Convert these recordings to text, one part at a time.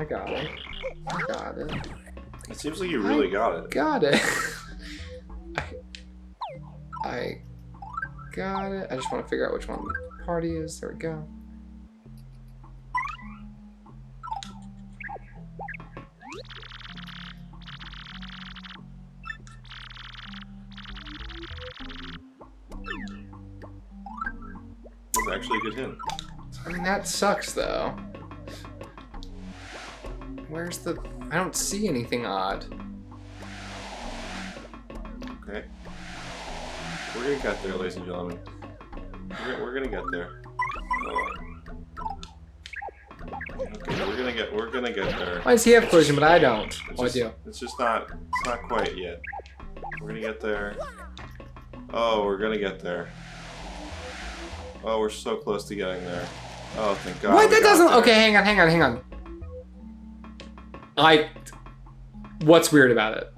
got it. I got it. It seems like you really got it. Got it. I got it. I just want to figure out which one the party is. There we go. That's actually a good hint. I mean, that sucks, though. Where's the... I don't see anything odd. Okay. We're gonna get there, ladies and gentlemen. We're gonna get there. Okay, we're gonna get there. Why does he have collision, but I don't? Oh, I do. It's just not, it's not quite yet. We're gonna get there. Oh, we're gonna get there. Oh, we're so close to getting there. Oh, thank God. What? That doesn't... Okay, hang on. What's weird about it?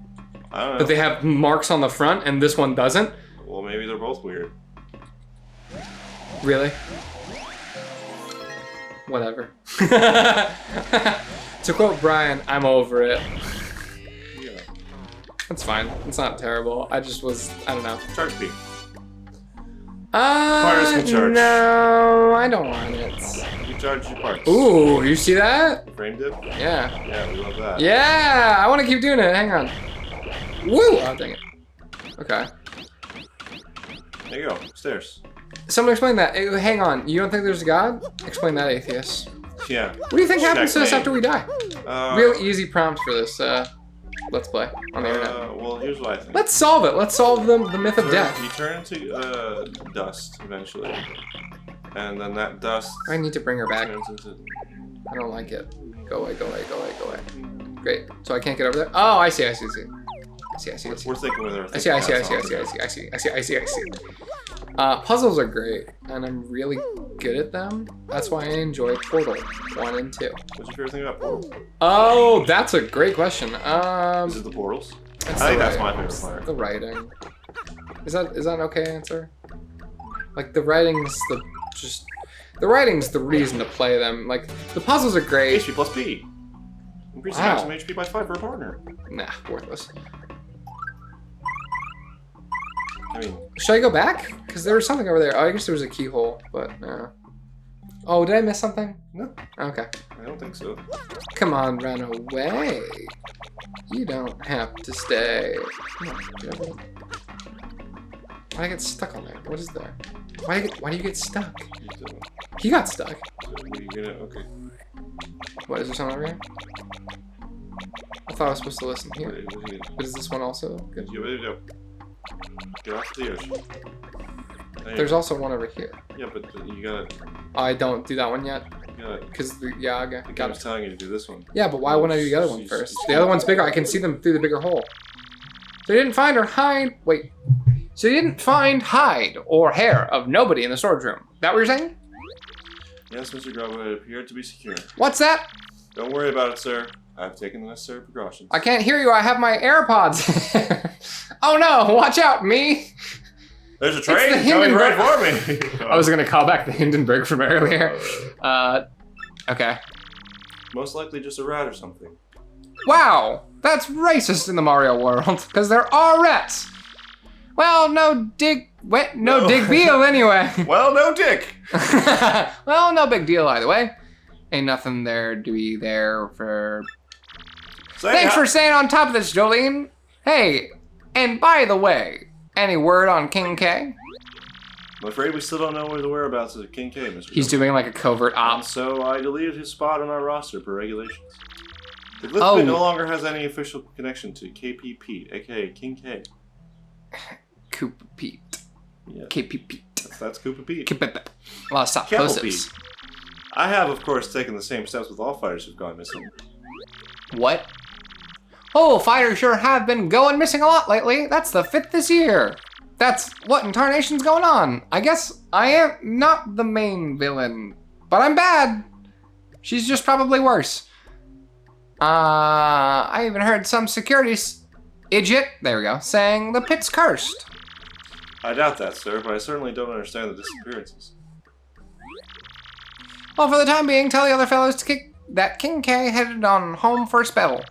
I don't know. That they have marks on the front and this one doesn't? Well, maybe they're both weird. Really? Whatever. To quote Brian, I'm over it. Yeah. That's fine. It's not terrible. I just was... I don't know. Charge B. Pirates can charge. No, I don't want it. You charge your parts. Ooh, you see that? Frame dip? Yeah. Yeah, we love that. Yeah, I want to keep doing it. Hang on. Woo! Oh, dang it. Okay. There you go. Stairs. Someone explain that. Hang on. You don't think there's a god? Explain that, atheist. Yeah. What do you think happens to us after we die? Real easy prompt for this Let's Play on the internet. Well, here's what I think. Let's solve it. Let's solve the myth of death. You turn into dust eventually, and then that dust. I need to bring her back. Turns into... I don't like it. Go away. Great. So I can't get over there. Oh, I see. We're thinking with her. I see. Puzzles are great, and I'm really good at them. That's why I enjoy Portal 1 and 2. What's your favorite thing about Portal? Oh, that's a great question. Is it the portals? I think that's my favorite part. The writing. Is that an okay answer? Like the writing's the writing's the reason to play them. Like the puzzles are great. HP plus B. Increase maximum HP by 5 for a partner. Nah, worthless. I mean, should I go back? Because there was something over there. Oh, I guess there was a keyhole, but no. Oh, did I miss something? No. Okay. I don't think so. Come on, run away. You don't have to stay. Come on, get over there. Why I get stuck on there? What is there? Why do you get stuck? He got stuck. Okay. What, is there something over here? I thought I was supposed to listen here. But is this one also good? Get off the ocean. There's also one over here. Yeah, but you gotta... I don't do that one yet. Because, yeah, I got was telling you to do this one. Yeah, but why wouldn't I do the other one first? The other one's bigger. I can see them through the bigger hole. So you didn't find or hide... Wait. So you didn't find hide or hair of nobody in the storage room. That what you're saying? Yes, Mr. Grubba, it appeared to be secure. What's that? Don't worry about it, sir. I've taken the necessary precautions. I can't hear you. I have my AirPods. Oh no, watch out, me. There's a train coming right for me. I was going to call back the Hindenburg from earlier. Okay. Most likely just a rat or something. Wow, that's racist in the Mario world, because there are rats. Well, no Dig Beal anyway. Well, no Dick. Well, no big deal either way. Ain't nothing there to be there for... Thanks for staying on top of this, Jolene. Hey, and by the way, any word on King K? I'm afraid we still don't know where the whereabouts of King K, Mr. He's doing like a covert op. So I deleted his spot on our roster per regulations. The Glyph no longer has any official connection to KP Pete, aka King K. Koopa Pete. Yeah. KP Pete. That's Koopa Pete. Well, stop Pete. I have, of course, taken the same steps with all fighters who've gone missing. What? Oh, fighters sure have been going missing a lot lately. That's the 5th this year. That's what in tarnation's going on. I guess I am not the main villain, but I'm bad. She's just probably worse. I even heard some security idiot, there we go, saying the pit's cursed. I doubt that, sir, but I certainly don't understand the disappearances. Well, for the time being, tell the other fellows to that King K headed on home for a spell.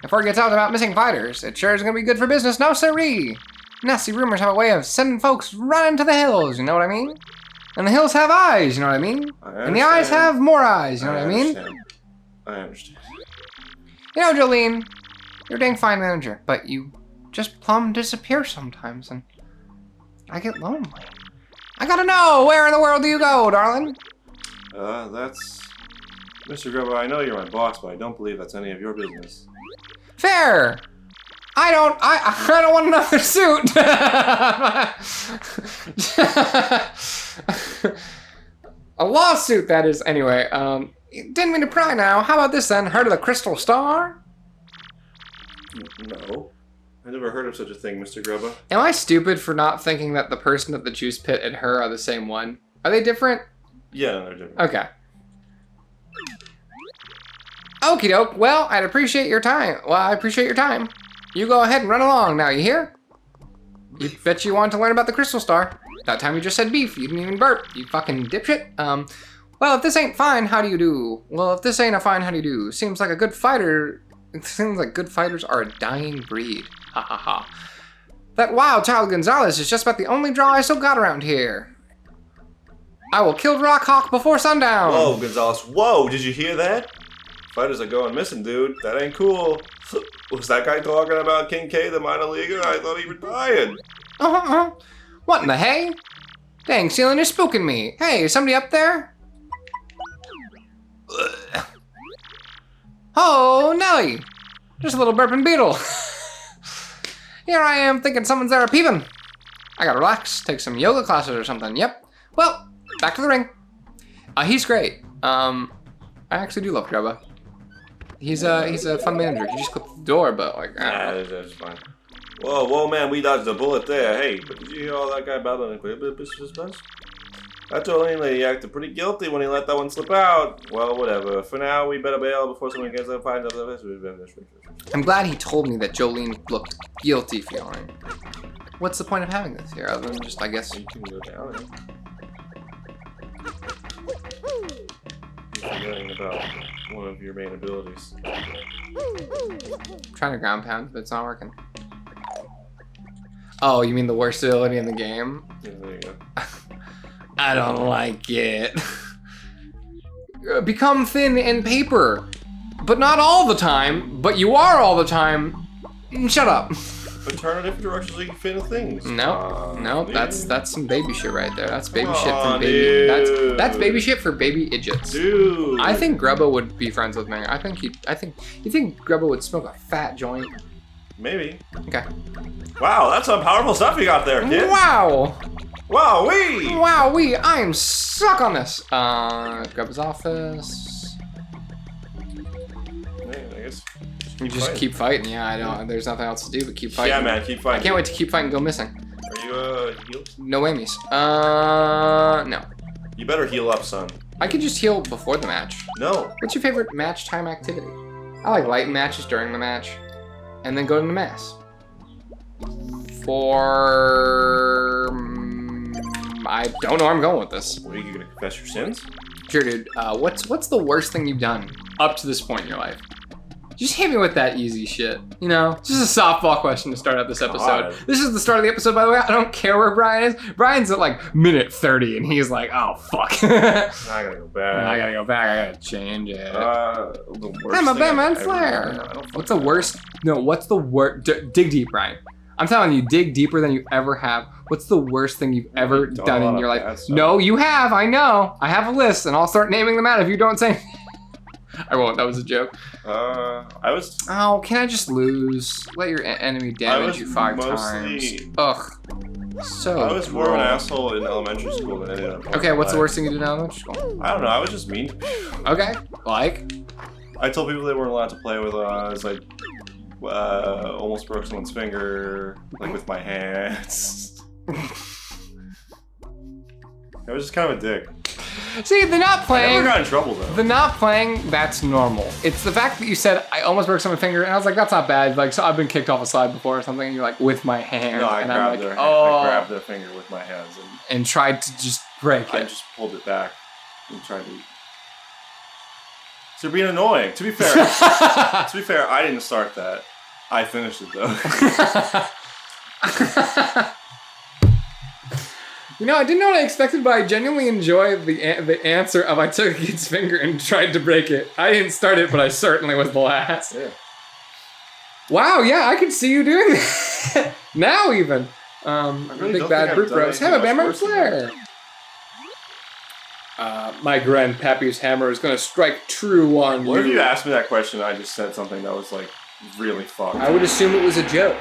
If word gets out about missing fighters, it sure is gonna be good for business, no siree. Nasty rumors have a way of sending folks running to the hills, you know what I mean? And the hills have eyes, you know what I mean? And the eyes have more eyes, you know what I mean? I understand. You know, Jolene, you're a dang fine manager, but you just plumb disappear sometimes, and I get lonely. I gotta know, where in the world do you go, darling? That's... Mr. Grubba, I know you're my boss, but I don't believe that's any of your business. Fair! I don't want another suit! A lawsuit, that is. Anyway, didn't mean to pry now. How about this then? Heard of the Crystal Star? No. I never heard of such a thing, Mr. Grubba. Am I stupid for not thinking that the person at the juice pit and her are the same one? Are they different? Yeah, no, they're different. Okay. Okie doke. Well, I'd appreciate your time. Well, I appreciate your time. You go ahead and run along now, you hear? You bet you wanted to learn about the Crystal Star. That time you just said beef. You didn't even burp. You fucking dipshit. Well, if this ain't fine, how do you do? Well, if this ain't a fine, how do you do? Seems like a good fighter. It seems like good fighters are a dying breed. Ha ha ha. That wild child Gonzalez is just about the only draw I still got around here. I will kill Rockhawk before sundown. Whoa, Gonzalez. Whoa, did you hear that? Fighters are going missing, dude. That ain't cool. Was that guy talking about King K, the minor leaguer? I thought he retired. What in the hay? Dang, ceiling is spooking me. Hey, is somebody up there? Oh, Nelly. Just a little burping beetle. Here I am thinking someone's there a-peeping. I gotta relax, take some yoga classes or something. Yep. Well, back to the ring. He's great. I actually do love Grubba. He's a fun manager. He just clipped the door, but like, I don't know. That's fine. Whoa, man, we dodged a bullet there. Hey, but did you hear all that guy babbling a bit business? That Jolene lady acted pretty guilty when he let that one slip out. Well, whatever. For now, we better bail before someone gets up and finds out. I'm glad he told me that Jolene looked guilty feeling. What's the point of having this here, other than just, I guess... You can go down. You're forgetting about one of your main abilities. I'm trying to ground pound, but it's not working. Oh, you mean the worst ability in the game? Yeah, there you go. I don't like it. Become thin in paper. But not all the time. But you are all the time. Shut up. But turn it different directions so you can fit in things. No, that's some baby shit right there. That's baby shit Aw, from baby. dude. That's baby shit for baby idiots. Dude. I think Grubba would be friends with me. You think Grubba would smoke a fat joint? Maybe. Okay. Wow, that's some powerful stuff you got there, kid. Wow. Wow-wee! Wowee, I am stuck on this. Grubba's office. Man, I guess You just keep fighting. Yeah, I don't. There's nothing else to do but keep fighting. Yeah, man, keep fighting. I can't wait to keep fighting and go missing. Are you, healed? No whammies. No. You better heal up, son. I could just heal before the match. No. What's your favorite match time activity? I like light matches during the match. And then go to the mass. I don't know where I'm going with this. What, are you gonna confess your sins? Sure, dude. What's the worst thing you've done up to this point in your life? Just hit me with that easy shit. You know, just a softball question to start out this episode. God. This is the start of the episode, by the way. I don't care where Brian is. Brian's at like minute 30, and he's like, "Oh fuck." I gotta go back. I gotta go back. I gotta change it. The worst I'm a thing Batman I've ever Slayer. done. What's the worst? No, what's the worst? Dig deep, Brian. I'm telling you, dig deeper than you ever have. What's the worst thing you've ever done in your life? No, you have. I know. I have a list, and I'll start naming them out if you don't say. I won't. That was a joke. I was. Oh, can I just lose? Let your enemy damage you 5 times. Ugh. So. I was more of an asshole in elementary school than ended up. Okay, what's the worst thing you did in elementary school? I don't know. I was just mean. Okay, like. I told people they weren't allowed to play with us. I almost broke someone's finger, like with my hands. I was just kind of a dick. See, the not playing. I never got in trouble though. The not playing, that's normal. It's the fact that you said I almost broke someone's finger, and I was like, that's not bad. Like, so I've been kicked off a slide before or something, and you're like, with my hand. No, I and grabbed I'm like, their I grabbed their finger with my hands and tried to just break I it. just pulled it back and tried to So you're being annoying. To be fair, I didn't start that. I finished it though. You know, I didn't know what I expected, but I genuinely enjoyed the answer of I took a kid's finger and tried to break it. I didn't start it, but I certainly was the last. Yeah. Wow, yeah, I can see you doing that. Now even. really Big don't bad think brute I've done bros. anything Have a much hammer worse than flare. My grandpappy's hammer is gonna strike true on What if you. you asked me that question and I just said something that was like really fucked? I would assume it was a joke.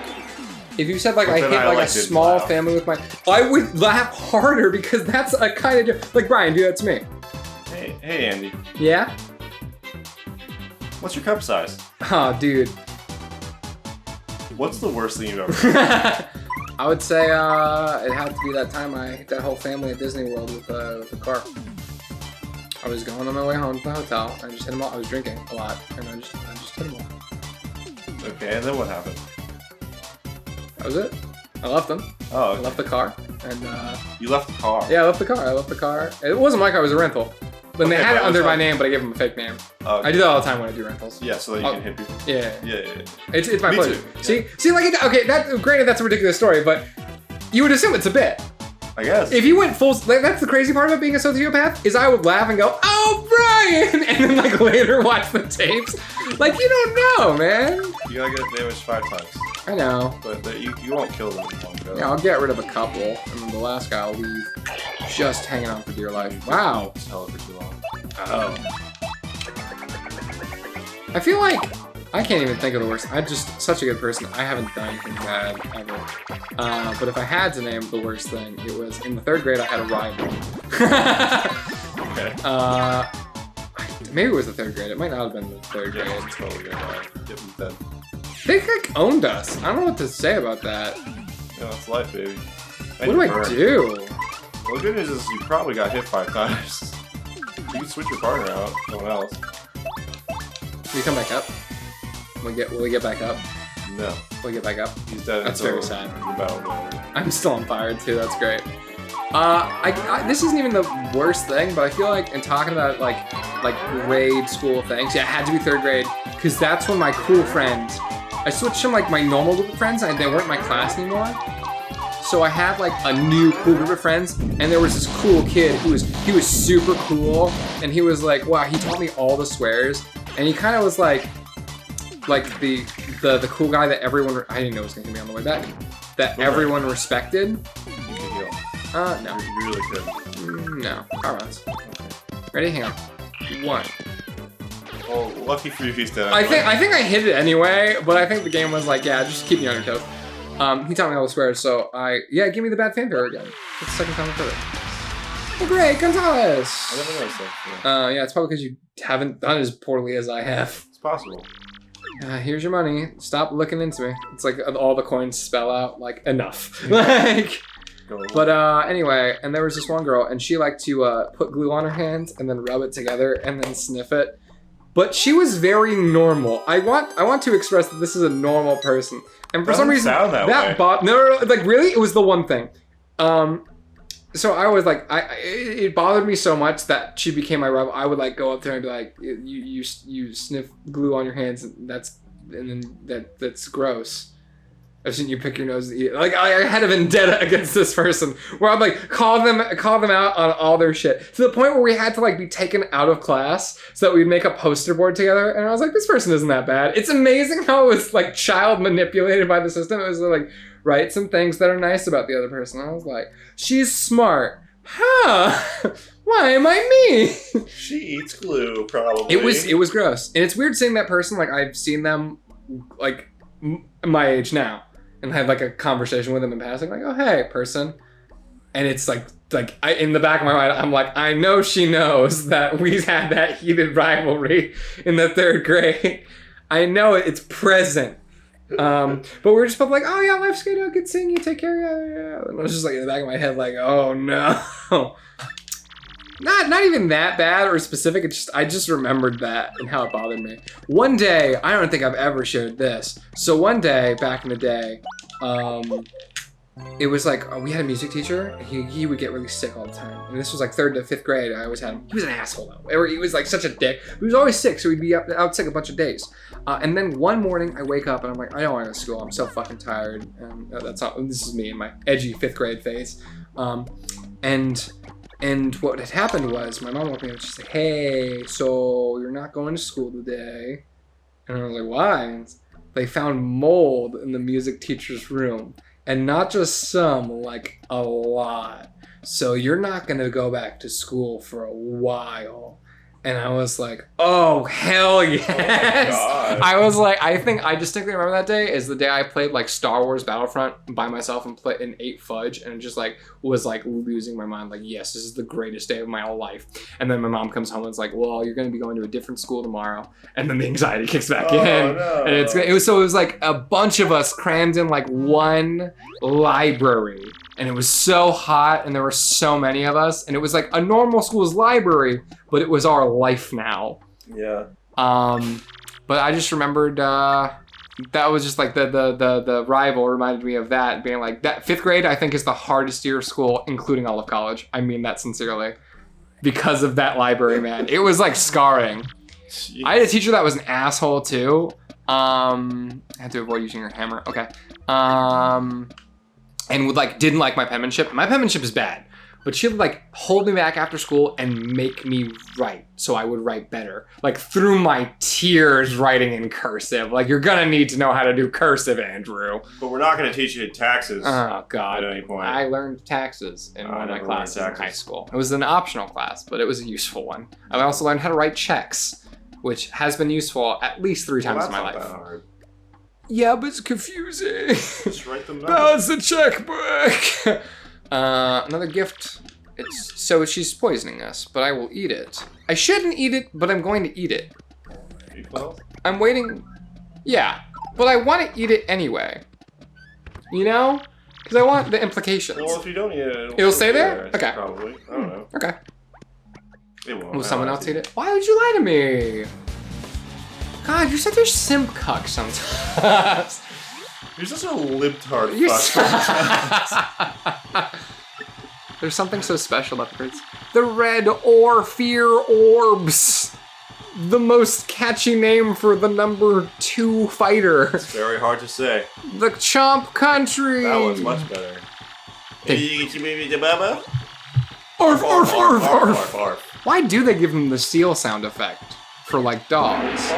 If you said like But I then hit I, like a like, didn't small laugh. family with my, I would laugh harder because that's a kind of joke. Like Brian, do that to me. Hey Andy, Yeah? what's your cup size? Oh, dude. What's the worst thing you've ever done? I would say it had to be that time I hit that whole family at Disney World with the car. I was going on my way home from the hotel. I just hit them all. I was drinking a lot, and I just hit them all. Okay, and then what happened? That was it. I left them. Oh, I okay. left the car, and You left the car. yeah, I left the car. It wasn't my car. It was a rental. Then they Okay, had but it it under was my like- name, but I gave them a fake name. Oh, okay. I do that all the time when I do rentals. Yeah, so that you can hit people. Yeah. Yeah. It's my Me pleasure. too. See, like, okay, granted, that's a ridiculous story, but you would assume it's a bit. I guess. If you went full, like, that's the crazy part about being a sociopath, is I would laugh and go, "Oh, Brian," and then like later watch the tapes. Like, you don't know, man. You gotta get damaged 5 times. I know. But you won't kill them in one go. Yeah, I'll get rid of a couple, and then the last guy I'll leave just hanging on for dear life. Wow. Just held it for too long. Oh. I feel like I can't even think of the worst. I'm just such a good person. I haven't done anything bad ever. But if I had to name the worst thing, it was in the 3rd grade I had a rival. Okay. Maybe it was the 3rd grade. It might not have been the 3rd grade. Yeah, totally good. Give them 10. They like owned us. I don't know what to say about that. Yeah, that's life, baby. What do I do? Well, the good news is you probably got hit 5 times. You can switch your partner out, someone else. Will you come back up? Will we get back up? No, Will we get back up? he's dead. That's until very sad. The battle's over. I'm still on fire too. That's great. This isn't even the worst thing, but I feel like in talking about like grade school things, yeah, it had to be 3rd grade because that's when my cool friends. I switched from like my normal group of friends, and they weren't my class anymore. So I had like a new cool group of friends, and there was this cool kid who was super cool, and he was like, wow, he taught me all the swears, and he kind of was like the cool guy that everyone, I didn't know was gonna be on the way back, that everyone respected. You can heal. No. You really could. No. Car runs. Ready? Hang on. 1. Well, lucky for you, he's dead. I think I hit it anyway, but I think the game was like, yeah, just keep me on your toes. He taught me all the swears, so give me the bad fanfare again. It's the 2nd time I've heard it. Oh, great, Gonzalez! I never noticed that. Yeah, it's probably because you haven't done as poorly as I have. It's possible. Here's your money. Stop looking into me. It's like all the coins spell out, like, enough. Like... Go. But anyway, and there was this one girl, and she liked to put glue on her hands and then rub it together and then sniff it. But she was very normal. I want to express that this is a normal person, and for some Doesn't reason sound that way. no, like really, it was the one thing. So I was like, it bothered me so much that she became my rival. I would like go up there and be like, you sniff glue on your hands, and that's gross. I've seen you pick your nose and eat it. Like I had a vendetta against this person where I'd like call them out on all their shit to the point where we had to like be taken out of class so that we'd make a poster board together. And I was like, this person isn't that bad. It's amazing how it was like child manipulated by the system. It was like, write some things that are nice about the other person. I was like, she's smart. Huh? Why am I me? She eats glue, probably. It was gross. And it's weird seeing that person. Like I've seen them like my age now. And had like a conversation with them in passing, like, "Oh hey, person," and it's like in the back of my mind, I'm like, I know she knows that we had that heated rivalry in the 3rd grade. I know it's present, but we're just both like, "Oh yeah, life's good. Good seeing you. Take care." Yeah. And I was just like in the back of my head, like, "Oh no." Not even that bad or specific. I just remembered that and how it bothered me. One day, I don't think I've ever shared this. So one day, back in the day, it was like we had a music teacher. And he would get really sick all the time, and this was like 3rd to 5th grade. I always had him. He was an asshole though. He was like such a dick. He was always sick, so he'd be out sick a bunch of days. And then one morning I wake up and I'm like, I don't want to go to school. I'm so fucking tired. And that's not. This is me in my edgy 5th grade phase. And what had happened was my mom woke me up and she's like, hey, so you're not going to school today? And I was like, why? And they found mold in the music teacher's room. And not just some, like a lot. So you're not going to go back to school for a while. And I was like, oh, hell yes. Oh my God. I was like, I distinctly remember that day is the day I played like Star Wars Battlefront by myself and ate fudge and just like was like losing my mind. Like, yes, this is the greatest day of my whole life. And then my mom comes home and is like, well, you're going to be going to a different school tomorrow. And then the anxiety kicks back in. No. And it was like a bunch of us crammed in like one library. And it was so hot and there were so many of us. And it was like a normal school's library, but it was our life now. Yeah. But I just remembered that was just like the rival reminded me of that, being like that 5th grade I think is the hardest year of school, including all of college. I mean that sincerely. Because of that library, man. It was like scarring. Jeez. I had a teacher that was an asshole too. I had to avoid using your hammer. Okay. And didn't like my penmanship. My penmanship is bad, but she would like hold me back after school and make me write so I would write better. Like through my tears writing in cursive. Like you're gonna need to know how to do cursive, Andrew. But we're not going to teach you taxes Oh God. at any point. I learned taxes in one of my never classes in learned high taxes. school. It was an optional class, but it was a useful one. I also learned how to write checks, which has been useful at least 3 times in my life. That's not that hard. Yeah, but it's confusing. Just write them down. That's the checkbook. Another gift. She's poisoning us, but I will eat it. I shouldn't eat it, but I'm going to eat it. I'm waiting. Yeah, but I want to eat it anyway. You know? Because I want the implications. Well, if you don't eat it, It'll stay there? Okay. Probably. I don't know. Okay. It won't. Will someone else eat it? Why would you lie to me? God, you're such a simp cuck sometimes. You're such a libtard You're fuck. There's something so special about the birds. The red Fear orbs. The most catchy name for the number 2 fighter. It's very hard to say. The Chomp Country. That one's much better. Orf, orf, orf, orf. Arf. Why do they give them the seal sound effect for like dogs?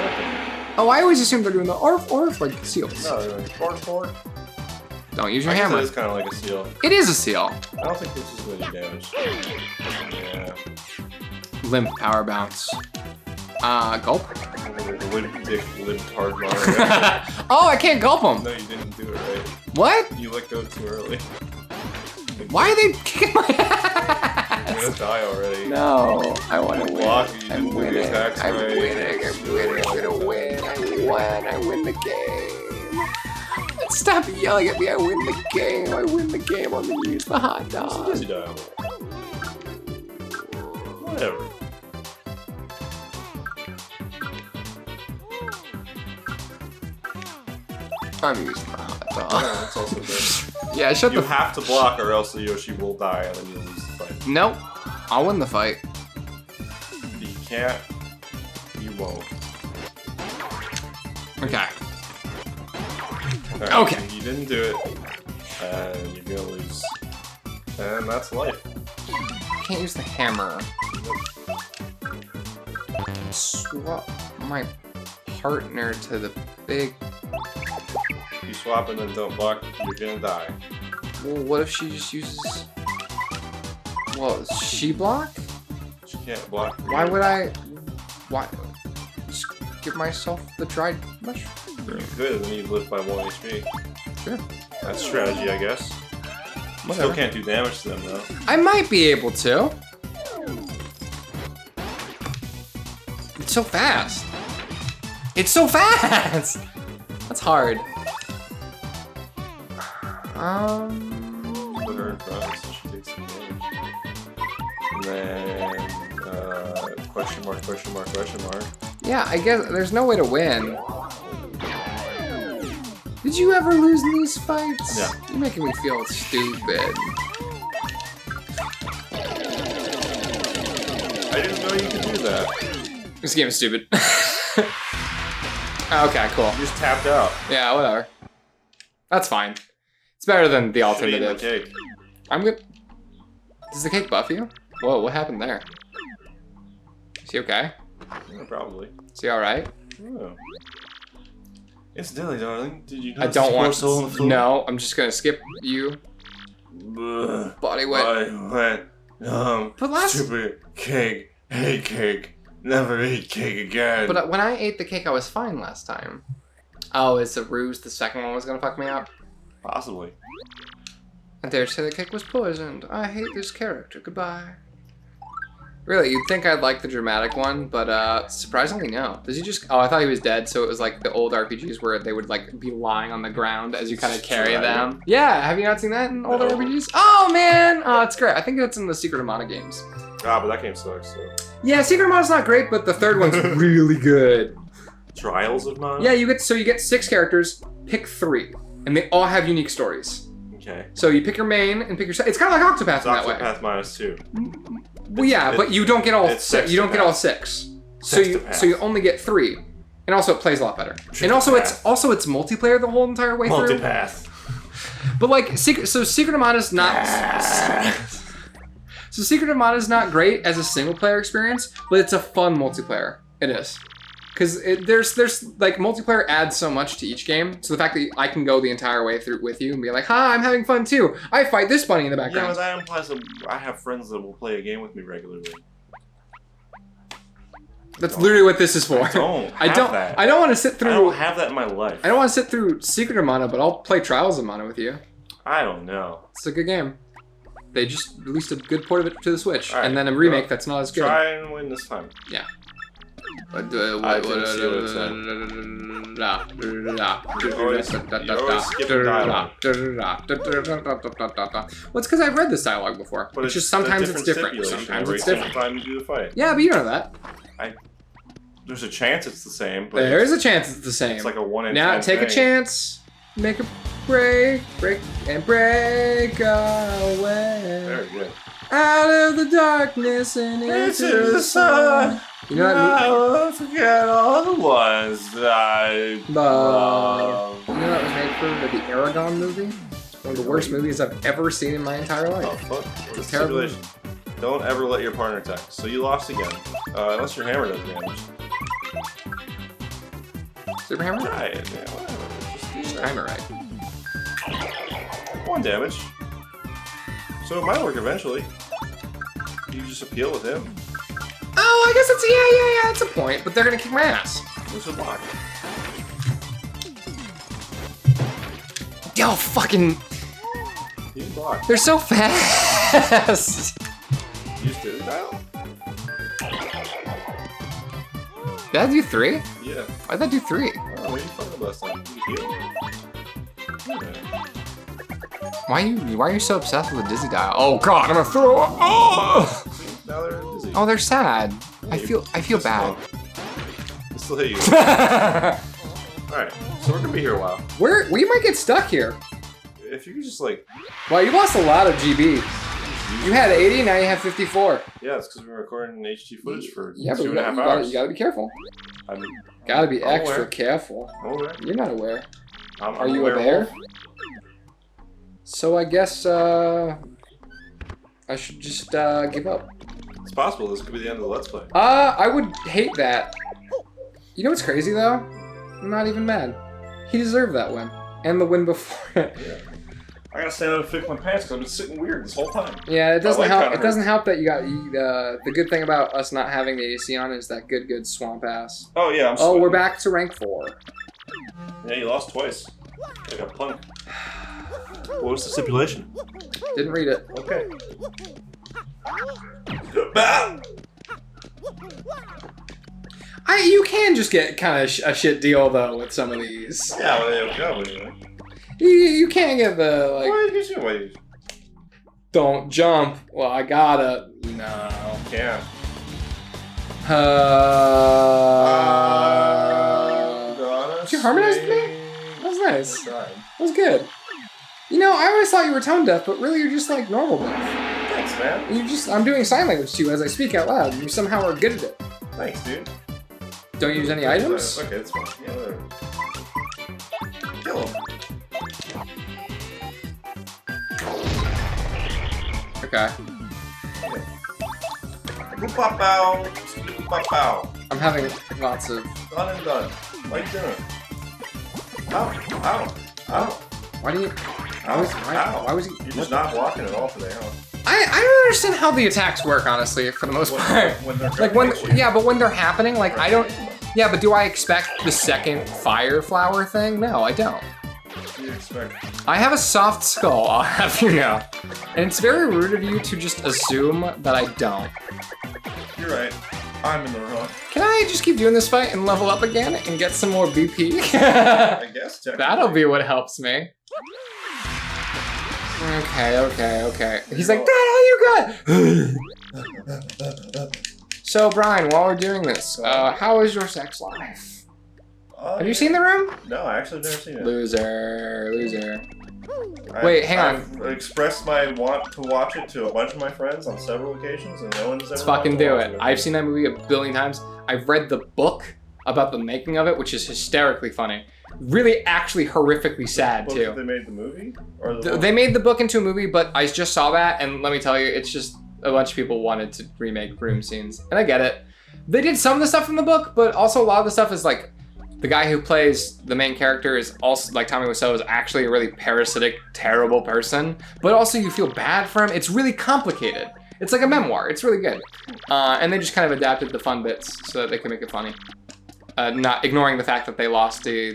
Oh, I always assume they're doing the orf, orf like seals. No, they're like bark, bark. Don't use your I guess hammer. it is kind of like a seal. It is a seal. I don't think this is going to do damage. Yeah. Limp power bounce. Gulp. Limp dick, libtard Mario. Oh, I can't gulp them. No, you didn't do it right. What? You let go too early. Why are they kicking my You're ass? gonna die already. No, I want to win. Block, you didn't I'm do the winning. attacks I'm right. winning. I'm winning. I'm gonna win. I won. I win the game. Stop yelling at me. I win the game. I win the game. I'm gonna use the hot dog. Sometimes you die. Whatever. I'm using the hot Yeah, dog. that's also good. Yeah, shut You the. have to block or else the Yoshi will die and then you'll lose the fight. Nope. I'll win the fight. If you can't, you won't. Okay. Alright, Okay. You didn't do it, and you're gonna lose. And that's life. Can't use the hammer. Swap my partner to the big. If you swap and then don't block, you're gonna die. Well, what if she just uses? Well, does she block? She can't block. Why would I? Why? Just give myself the dried mushroom. You could, and then you'd live by 1 HP. Sure. That's strategy, I guess. You Whatever. still can't do damage to them, though. I might be able to. It's so fast. It's so fast. That's hard. Put her in front so she takes some damage. And then, question mark, question mark, question mark. Yeah, I guess there's no way to win. Did you ever lose in these fights? Yeah. You're making me feel stupid. I didn't know you could do that. This game is stupid. Okay, cool. You just tapped out. Yeah, whatever. That's fine. It's better than the Should've eaten alternative. the cake. I'm good. Does the cake buff you? Whoa, what happened there? Is he okay? Yeah, probably. Is he alright? Oh. Incidentally, darling, did you I notice don't the want soul on the floor? No, I'm just gonna skip you. Ugh. Body weight. I went, But last- stupid cake, hate cake, never eat cake again. But when I ate the cake, I was fine last time. Oh, it's a ruse. The second one was gonna fuck me up. Possibly. I dare say the cake was poisoned. I hate this character. Goodbye. Really, you'd think I'd like the dramatic one, but surprisingly no. Does he just... Oh, I thought he was dead, so it was like the old RPGs where they would like be lying on the ground as you kind of carry them. Yeah, have you not seen that in older RPGs? Oh man! Oh, it's great. I think that's in the Secret of Mana games. Ah, but that game sucks, so. Yeah, Secret of Mana's not great, but the third one's really good. Trials of Mana? Yeah, you get 6 characters, pick 3, and they all have unique stories. Okay. So you pick your main and pick your... It's kind of like Octopath It's in that way. Octopath -2. Well, yeah, but you don't get all it's 6. You don't get all 6. So you only get 3, and also it plays a lot better. And also it's multiplayer the whole entire way through. Multipath. But like Secret of Mana's not. So Secret of Mana is not great as a single player experience, but it's a fun multiplayer. It is. Because there's like multiplayer adds so much to each game. So the fact that I can go the entire way through with you and be like, "Hi, I'm having fun too. I fight this bunny in the Yeah, background." but that implies that I have friends that will play a game with me regularly. That's literally what this is for. I don't that. I don't want to sit through. I don't have that in my life. I don't want to sit through Secret of Mana, but I'll play Trials of Mana with you. I don't know. It's a good game. They just released a good port of it to the Switch, Right, and then a remake that's not as good. Try and win this time. Yeah. I didn't see what it said. You're always skipping dialogue. Well, it's because I've read this dialogue before. But it's just sometimes it's different. stipulation Sometimes every it's single different. time you do the fight. Yeah, but you know that. There's a chance it's the same, but There is a chance it's the same. it's like a 1 in 10 Now take a thing. chance, make a break away. Very good. Out of the darkness and into the sun. You know that I will forget all the ones that I love. You know that was made for the Aragon movie? One of the worst movies I've ever seen in my entire Oh, life. fuck. What's the terrible. stipulation? Don't ever let your partner text. So you lost again. Unless your hammer does damage. Super Hammer? Try it. Yeah, whatever. Just time it right. 1 damage. So it might work eventually. You just appeal with him. Oh, I guess it's, yeah, it's a point, but they're gonna kick my ass. What's the block? Yo, fucking, You can block. they're so fast. You just did it, dial? Did I do 3? Yeah. Why'd that do 3? Oh, maybe you fucked up last time. You heal. Yeah. Why are you so obsessed with the Dizzy dial? Oh god, I'm gonna throw up. Oh! See, now they're dizzy. Oh, they're sad. I Yeah, feel bad. They still hit you. Alright, so we're gonna be here a while. We might get stuck here. If you could just like... Well, you lost a lot of GB. You had 80, now you have 54. Yeah, it's because we're recording HD footage for Yeah, but 2.5 hours. you gotta be careful. I'm Gotta be extra aware. careful. aware. You're not aware. I'm Are you a bear? So I guess I should just give up. It's possible this could be the end of the Let's Play. I would hate that. You know what's crazy though? I'm not even mad. He deserved that win. And the win before it. Yeah. I gotta stand up and fix my pants because I've been sitting weird this whole time. Yeah, it doesn't My leg help. kinda It doesn't help that you got the good thing about us not having the AC on is that good swamp ass. Oh yeah, I'm Oh, sweating. we're back to rank 4. Yeah, you lost twice. Like a punk. What was the stipulation? Didn't read it. Okay. You can just get kind of a shit deal though with some of these. Yeah, well, there you go. Anyway. You can't get the like. Wait. Don't jump. Well, I gotta. No. Yeah. Did you harmonize with me? What was nice. I tried. That was good. You know, I always thought you were tone deaf, but really you're just like normal deaf. Thanks, man. I'm doing sign language to you as I speak out loud. You somehow are good at it. Thanks, dude. Don't use any items? Okay, that's fine. Yeah, whatever. Kill him. Okay. Boop-pop-pow. Boop-pop-pow. I'm having lots of... Done and done. Like dinner. Ow. Ow. Ow. Why do you... Ow. Why was he... You're just not blocking at all today, huh? I don't understand how the attacks work, honestly, for the most part. When they're Like, but when they're happening, like, I don't... Yeah, but do I expect the second fire flower thing? No, I don't. What do you expect? I have a soft skull, I'll have you know. And it's very rude of you to just assume that I don't. You're right. I'm in the wrong. Can I just keep doing this fight and level up again and get some more BP? I guess, technically. That'll be what helps me. Okay. He's like, Dad, all you got? So, Brian, while we're doing this, how is your sex life? Have you seen the room? No, I actually never seen it. Loser. Wait, hang on. I've expressed my want to watch it to a bunch of my friends on several occasions, and no one's ever. Let's fucking do it. I've seen that movie a billion times. I've read the book about the making of it, which is hysterically funny. Really, actually, horrifically sad too. They made the movie, or they made the book into a movie, but I just saw that, and let me tell you, it's just a bunch of people wanted to remake room scenes, and I get it. They did some of the stuff from the book, but also a lot of the stuff is like. The guy who plays the main character is also, like Tommy Wiseau, is actually a really parasitic, terrible person, but also you feel bad for him. It's really complicated. It's like a memoir. It's really good. And they just kind of adapted the fun bits so that they can make it funny. Not ignoring the fact that they lost their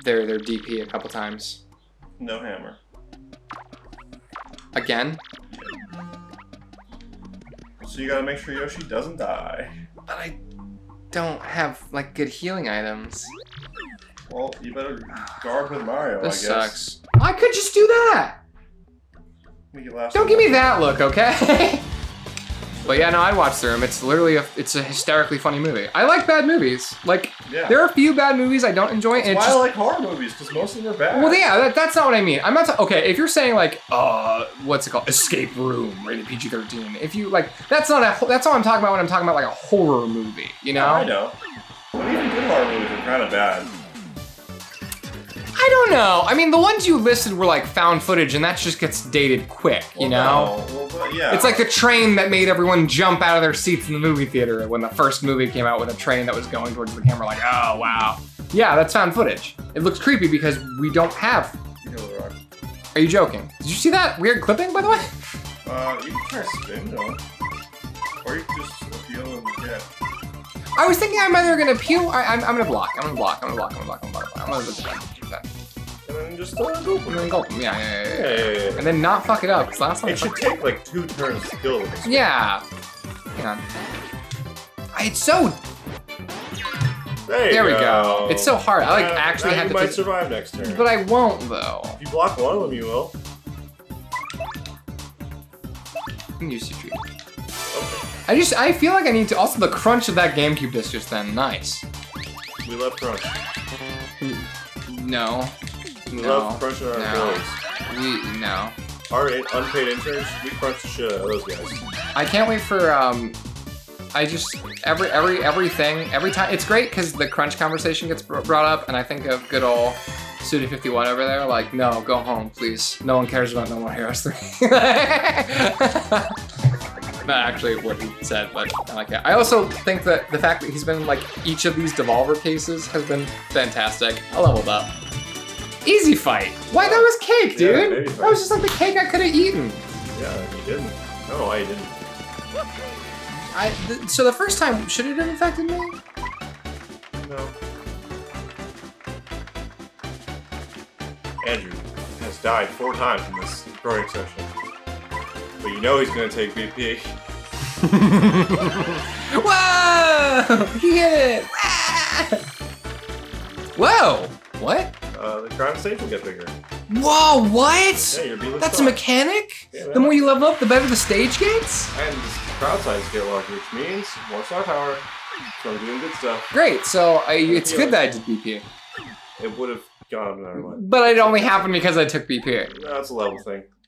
DP a couple times. No hammer. Again? So you gotta make sure Yoshi doesn't die. But I don't have like good healing items. Well, you better guard with Mario, This I guess. sucks. I could just do that! Don't give me that look, okay? But yeah, no, I'd watch The Room. It's literally it's a hysterically funny movie. I like bad movies. Like, there are a few bad movies I don't enjoy. That's why I like horror movies, because most of them are bad. Well, yeah, that's not what I mean. I'm not okay, if you're saying like, what's it called? Escape Room, rated PG-13. If you, like, that's all I'm talking about when I'm talking about like a horror movie, you know? Yeah, I know. But even good horror movies are kind of bad. I don't know. I mean, the ones you listed were like found footage, and that just gets dated quick, you know? No. Well, yeah. It's like the train that made everyone jump out of their seats in the movie theater when the first movie came out with a train that was going towards the camera, like, oh, wow. Yeah, that's found footage. It looks creepy because we don't have... Are you joking? Did you see that weird clipping, by the way? You can try spin, though. Or you can just appeal and get... I was thinking I'm either gonna peel. I'm gonna block. I'm gonna block. I'm gonna do that. And then just go. And then go. Yeah. And then not fuck it up. Cause last time it should take like 2 turns to kill them. Yeah. Hang on. It's so. There we go. It's so hard. I like actually had to. You might survive next turn. But I won't though. If you block one of them, you will. I'm used to treat. Okay. I feel like I need to. Also, the crunch of that GameCube disc just then. Nice. We love crunch. No. We love crunching our abilities. No. Our unpaid interns, we crunch the shit out of those guys. I can't wait for I just every time it's great because the crunch conversation gets brought up, and I think of good old Sudi51 over there. Like, no, go home, please. No one cares about No More Heroes 3. Not actually what he said, but I like it. I also think that the fact that he's been in like each of these Devolver cases has been fantastic. I leveled up. Easy fight. Why, that was cake, dude. That was just like the cake I could have eaten. Yeah, you didn't. I don't know why you didn't. So the first time, should it have affected me? No. Andrew has died 4 times in this growing session. But you know he's gonna take BP. Whoa! He hit it! Whoa! What? The crowd stage will get bigger. Whoa, what? Yeah, you're being That's a mechanic? Yeah, the more you level up, the better the stage gets? And the crowd size get larger, which means more star power. So I'm doing good stuff. Great, so it's good that I did BP. It would have God, never mind. But it only happened because I took BP. That's a level thing.